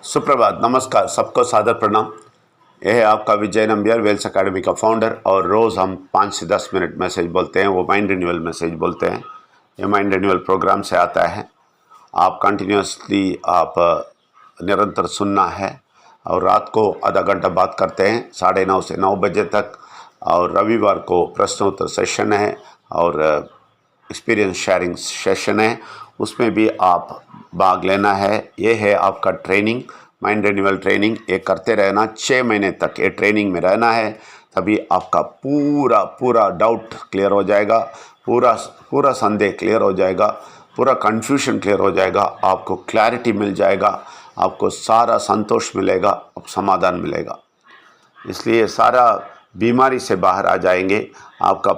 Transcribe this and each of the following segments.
सुप्रभात, नमस्कार, सबको सादर प्रणाम। यह है आपका विजय नंबियार, वेल्स एकेडमी का फाउंडर। और रोज़ हम 5 से 10 मिनट मैसेज बोलते हैं, वो माइंड रिन्यूअल मैसेज बोलते हैं। ये माइंड रिन्यूअल प्रोग्राम से आता है। आप कंटिन्यूसली आप निरंतर सुनना है। और रात को आधा घंटा बात करते हैं 9:30 से 9 बजे तक। और रविवार को प्रश्नोत्तर सेशन है और एक्सपीरियंस शेयरिंग सेशन है, उसमें भी आप भाग लेना है। ये है आपका ट्रेनिंग, माइंड रिन्यूअल ट्रेनिंग। ये करते रहना, 6 महीने तक ये ट्रेनिंग में रहना है, तभी आपका पूरा पूरा डाउट क्लियर हो जाएगा, पूरा संदेह क्लियर हो जाएगा, पूरा कन्फ्यूजन क्लियर हो जाएगा, आपको क्लैरिटी मिल जाएगा, आपको सारा संतोष मिलेगा, अब समाधान मिलेगा। इसलिए सारा बीमारी से बाहर आ जाएंगे, आपका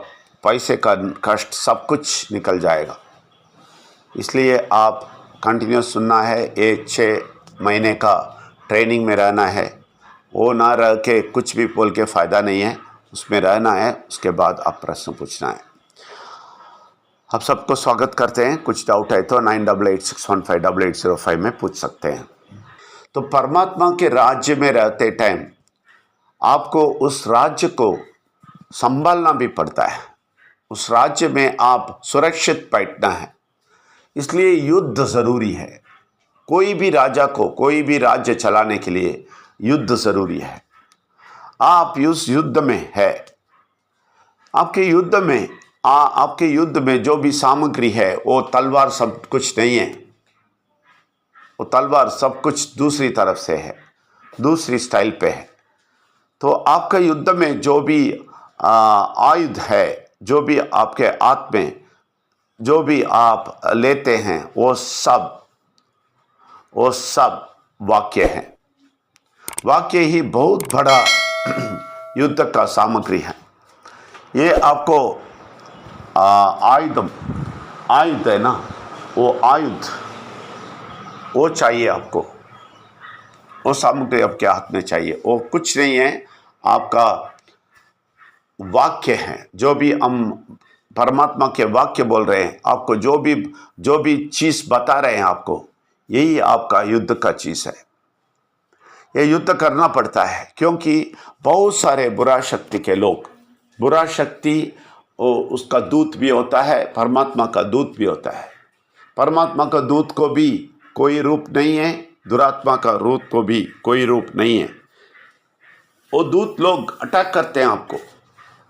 पैसे का कष्ट सब कुछ निकल जाएगा। इसलिए आप कंटिन्यूस सुनना है। ये 6 महीने का ट्रेनिंग में रहना है। वो ना रह के कुछ भी बोल के फ़ायदा नहीं है, उसमें रहना है। उसके बाद आप प्रश्न पूछना है। आप सबको स्वागत करते हैं। कुछ डाउट है तो 9886158805 में पूछ सकते हैं। तो परमात्मा के राज्य में रहते टाइम आपको उस राज्य को संभालना भी पड़ता है। उस राज्य में आप सुरक्षित बैठना है, इसलिए युद्ध ज़रूरी है। कोई भी राजा को, कोई भी राज्य चलाने के लिए युद्ध ज़रूरी है। आप उस युद्ध में है। आपके युद्ध में जो भी सामग्री है, वो तलवार सब कुछ नहीं है। वो तलवार सब कुछ दूसरी तरफ से है, दूसरी स्टाइल पे है। तो आपका युद्ध में जो भी आयुध है, जो भी आपके हाथ में जो भी आप लेते हैं, वो सब वाक्य हैं। वाक्य ही बहुत बड़ा युद्ध का सामग्री है। ये आपको आयुध है ना, वो आयुध वो चाहिए आपको। वो सामग्री आपके हाथ में चाहिए। वो कुछ नहीं है, आपका वाक्य है। जो भी हम परमात्मा के वाक्य बोल रहे हैं, आपको जो भी चीज़ बता रहे हैं, आपको यही आपका युद्ध का चीज़ है। ये युद्ध करना पड़ता है, क्योंकि बहुत सारे बुरा शक्ति के लोग, बुरा शक्ति उसका दूत भी होता है, परमात्मा का दूत भी होता है। परमात्मा का दूत को भी कोई रूप नहीं है, दुरात्मा का रूप को भी कोई रूप नहीं है। वो दूत लोग अटैक करते हैं आपको।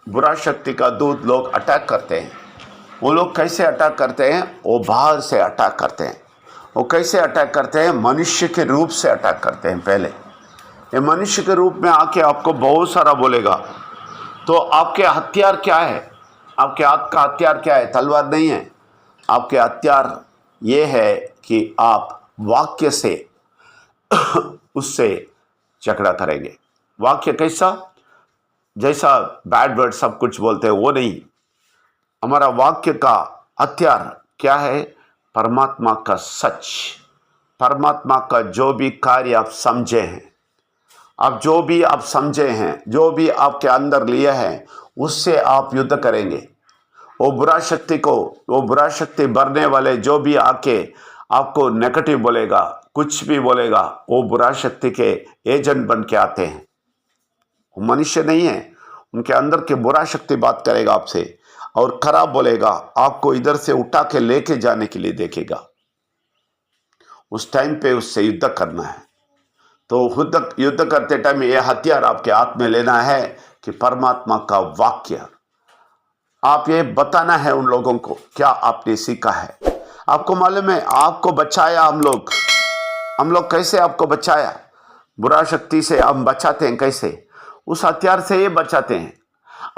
बुरा शक्ति का दूत लोग अटैक करते हैं। वो लोग कैसे अटैक करते हैं? वो बाहर से अटैक करते हैं। वो कैसे अटैक करते हैं? मनुष्य के रूप से अटैक करते हैं। पहले ये मनुष्य के रूप में आके आपको बहुत सारा बोलेगा। तो आपके हथियार क्या है? आपके हाथ का हथियार क्या है? तलवार नहीं है। आपके हथियार ये है कि आप वाक्य से उससे झगड़ा करेंगे। वाक्य कैसा? जैसा बैड वर्ड सब कुछ बोलते हैं वो नहीं। हमारा वाक्य का हथियार क्या है? परमात्मा का सच, परमात्मा का जो भी कार्य आप समझे हैं, आप जो भी आप समझे हैं, जो भी आपके अंदर लिए हैं, उससे आप युद्ध करेंगे। वो बुरा शक्ति भरने वाले जो भी आके आपको नेगेटिव बोलेगा, कुछ भी बोलेगा, वो बुरा शक्ति के एजेंट बन के आते हैं। वो मनुष्य नहीं है। उनके अंदर के बुरा शक्ति बात करेगा आपसे और खराब बोलेगा, आपको इधर से उठा के लेके जाने के लिए देखेगा। उस टाइम पे उससे युद्ध करना है। तो युद्ध करते टाइम ये हथियार आपके हाथ में लेना है कि परमात्मा का वाक्य आप ये बताना है उन लोगों को। क्या आपने सीखा है? आपको मालूम है, आपको बचाया हम लोग कैसे आपको बचाया? बुरा शक्ति से हम बचाते हैं कैसे? उस हथियार से ये बचाते हैं।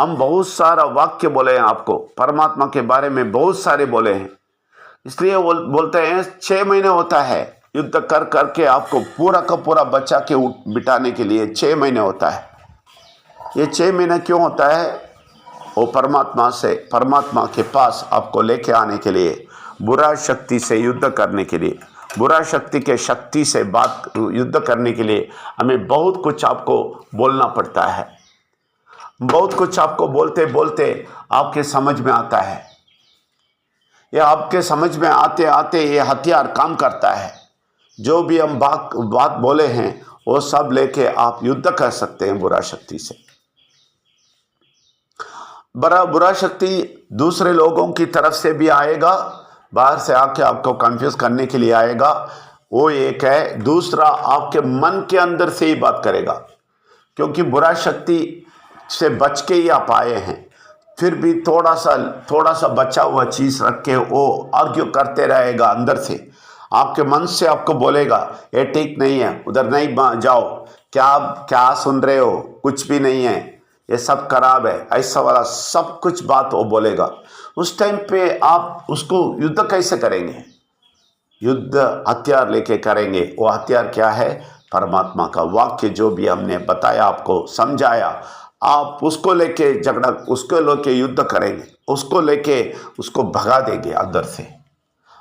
हम बहुत सारा वाक्य बोले हैं आपको, परमात्मा के बारे में बहुत सारे बोले हैं। इसलिए वो बोलते हैं 6 महीने होता है युद्ध कर करके आपको पूरा का पूरा बचा के बिठाने के लिए 6 महीने होता है। ये 6 महीने क्यों होता है? वो परमात्मा के पास आपको लेके आने के लिए, बुरा शक्ति से युद्ध करने के लिए, बुरा शक्ति के शक्ति से युद्ध करने के लिए हमें बहुत कुछ आपको बोलना पड़ता है। बहुत कुछ आपको बोलते बोलते आपके समझ में आता है। ये आपके समझ में आते आते ये हथियार काम करता है। जो भी हम बात बोले हैं वो सब लेके आप युद्ध कर सकते हैं बुरा शक्ति से। बुरा शक्ति दूसरे लोगों की तरफ से भी आएगा, बाहर से आके आपको कंफ्यूज करने के लिए आएगा, वो एक है। दूसरा, आपके मन के अंदर से ही बात करेगा, क्योंकि बुरा शक्ति से बच के ही आप आए हैं। फिर भी थोड़ा सा बचा हुआ चीज़ रख के वो आर्ग्यू करते रहेगा अंदर से, आपके मन से आपको बोलेगा ये ठीक नहीं है, उधर नहीं जाओ, क्या सुन रहे हो, कुछ भी नहीं है, ये सब खराब है, ऐसा वाला सब कुछ बात वो बोलेगा। उस टाइम पे आप उसको युद्ध कैसे करेंगे? युद्ध हथियार लेके करेंगे। वो हथियार क्या है? परमात्मा का वाक्य, जो भी हमने बताया, आपको समझाया, आप उसको लेके झगड़ा, उसको लेके युद्ध करेंगे, उसको लेके उसको भगा देंगे अंदर से,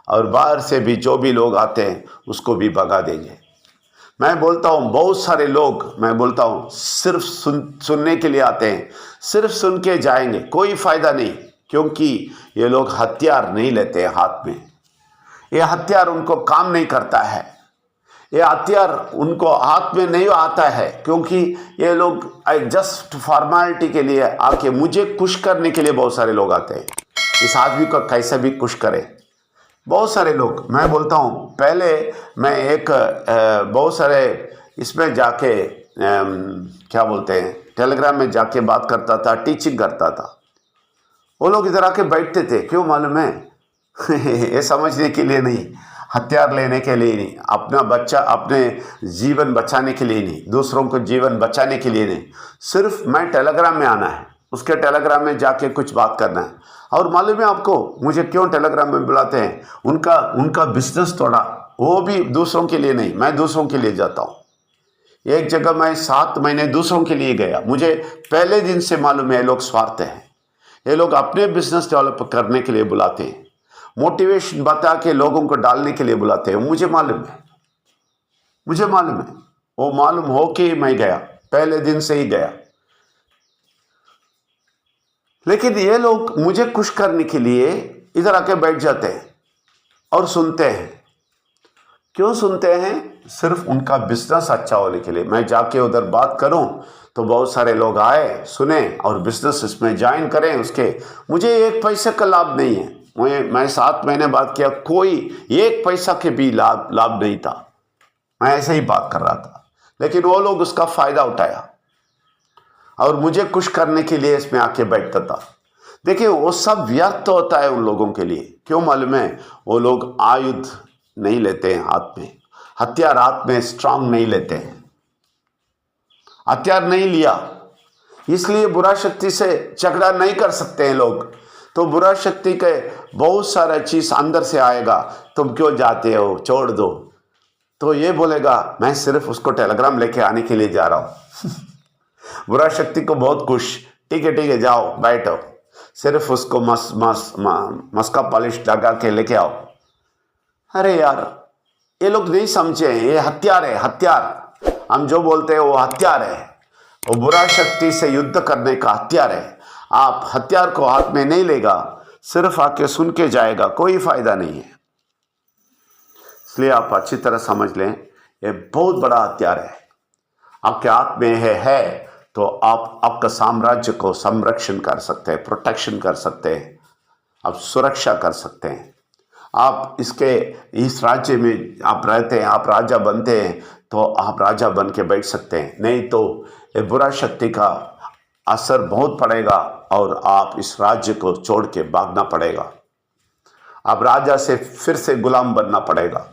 और बाहर से भी जो भी लोग आते हैं उसको भी भगा देंगे। मैं बोलता हूँ बहुत सारे लोग, मैं बोलता हूँ सिर्फ सुनने के लिए आते हैं, सिर्फ सुन के जाएंगे, कोई फायदा नहीं, क्योंकि ये लोग हथियार नहीं लेते हैं हाथ में। ये हथियार उनको काम नहीं करता है, ये हथियार उनको हाथ में नहीं आता है, क्योंकि ये लोग जस्ट फॉर्मेलिटी के लिए आके मुझे खुश करने के लिए बहुत सारे लोग आते हैं। इस आदमी को कैसे भी खुश करें, बहुत सारे लोग। मैं बोलता हूँ पहले मैं बहुत सारे इसमें जाके क्या बोलते हैं, टेलीग्राम में जाके बात करता था, टीचिंग करता था। वो लोग इधर आके बैठते थे, क्यों मालूम है? ये समझने के लिए नहीं, हथियार लेने के लिए नहीं, अपने जीवन बचाने के लिए नहीं, दूसरों को जीवन बचाने के लिए नहीं, सिर्फ मैं टेलीग्राम में आना है, उसके टेलीग्राम में जाके कुछ बात करना है। और मालूम है आपको मुझे क्यों टेलीग्राम में बुलाते हैं? उनका बिजनेस थोड़ा, वो भी दूसरों के लिए नहीं, मैं दूसरों के लिए जाता हूँ। एक जगह मैं 7 महीने दूसरों के लिए गया, मुझे पहले दिन से मालूम है ये लोग स्वार्थ हैं, ये लोग अपने बिजनेस डेवलप करने के लिए बुलाते हैं, मोटिवेशन बता के लोगों को डालने के लिए बुलाते हैं। मुझे मालूम है, वो मालूम हो के मैं गया, पहले दिन से ही गया। लेकिन ये लोग मुझे खुश करने के लिए इधर आके बैठ जाते हैं और सुनते हैं। क्यों सुनते हैं? सिर्फ उनका बिजनेस अच्छा होने के लिए। मैं जाके उधर बात करूं तो बहुत सारे लोग आए, सुने और बिजनेस इसमें ज्वाइन करें उसके। मुझे 1 पैसे का लाभ नहीं है। मैं 7 महीने बात किया, कोई 1 पैसा के भी लाभ नहीं था। मैं ऐसे ही बात कर रहा था, लेकिन वो लोग उसका फायदा उठाया और मुझे खुश करने के लिए इसमें आके बैठता था। देखिए वो सब व्यर्थ होता है उन लोगों के लिए। क्यों मालूम है? वो लोग आयुध नहीं लेते हैं हाथ में, हथियार हाथ में स्ट्रांग नहीं लेते हैं, हथियार नहीं लिया, इसलिए बुरा शक्ति से झगड़ा नहीं कर सकते हैं लोग। तो बुरा शक्ति के बहुत सारा चीज अंदर से आएगा, तुम क्यों जाते हो, छोड़ दो। तो ये बोलेगा मैं सिर्फ उसको टेलीग्राम लेके आने के लिए जा रहा हूं। बुरा शक्ति को बहुत खुश, ठीक है जाओ बैठो, सिर्फ उसको मस्का पॉलिश लगा के लेके आओ। अरे यार ये लोग नहीं समझे, ये हथियार है, हथियार। हम जो बोलते हैं वो हथियार है, वो बुरा शक्ति से युद्ध करने का हथियार है। आप हथियार को हाथ में नहीं लेगा, सिर्फ आके सुन के जाएगा, कोई फायदा नहीं है। इसलिए आप अच्छी तरह समझ लें, ये बहुत बड़ा हथियार है आपके हाथ में है तो आप आपका साम्राज्य को संरक्षण कर सकते हैं, प्रोटेक्शन कर सकते हैं, आप सुरक्षा कर सकते हैं। आप इस राज्य में आप रहते हैं, आप राजा बनते हैं तो आप राजा बन के बैठ सकते हैं, नहीं तो ये बुरा शक्ति का असर बहुत पड़ेगा और आप इस राज्य को छोड़ के भागना पड़ेगा। आप राजा से फिर से गुलाम बनना पड़ेगा।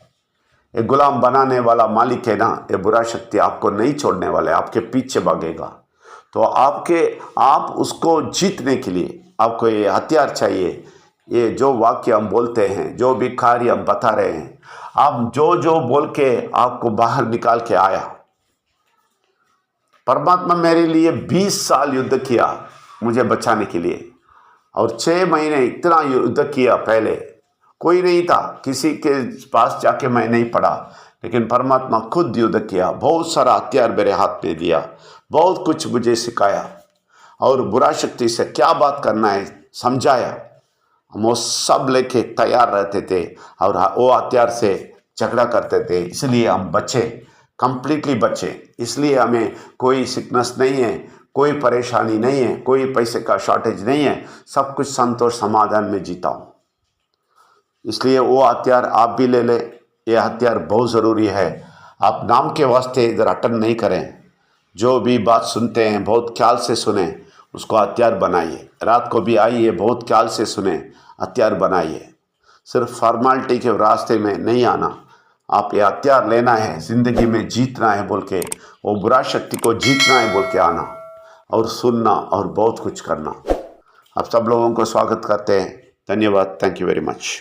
ये गुलाम बनाने वाला मालिक है ना, ये बुरा शक्ति आपको नहीं छोड़ने वाला है, आपके पीछे भागेगा। तो आप उसको जीतने के लिए आपको ये हथियार चाहिए। ये जो वाक्य हम बोलते हैं, जो भी कार्य हम बता रहे हैं, आप जो बोल के आपको बाहर निकाल के आया। परमात्मा मेरे लिए 20 साल युद्ध किया मुझे बचाने के लिए, और 6 महीने इतना युद्ध किया। पहले कोई नहीं था, किसी के पास जाके मैं नहीं पढ़ा, लेकिन परमात्मा खुद युद्ध किया, बहुत सारा हथियार मेरे हाथ में दिया, बहुत कुछ मुझे सिखाया और बुरा शक्ति से क्या बात करना है समझाया। हम वो सब लेके तैयार रहते थे और वो हथियार से झगड़ा करते थे, इसलिए हम बचे, कंप्लीटली बचे। इसलिए हमें कोई सिकनेस नहीं है, कोई परेशानी नहीं है, कोई पैसे का शॉर्टेज नहीं है, सब कुछ संतोष समाधान में जीता हूँ। इसलिए वो हथियार आप भी ले ले, ये हथियार बहुत ज़रूरी है। आप नाम के वास्ते इधर अटेंड नहीं करें, जो भी बात सुनते हैं बहुत ख्याल से सुने, उसको हथियार बनाइए। रात को भी आइए, बहुत ख्याल से सुने, हथियार बनाइए। सिर्फ फॉर्मेलिटी के रास्ते में नहीं आना, आप ये हथियार लेना है, ज़िंदगी में जीतना है बोल के, वो बुरा शक्ति को जीतना है बोल के आना और सुनना और बहुत कुछ करना। आप सब लोगों को स्वागत करते हैं। धन्यवाद। Thank you very much.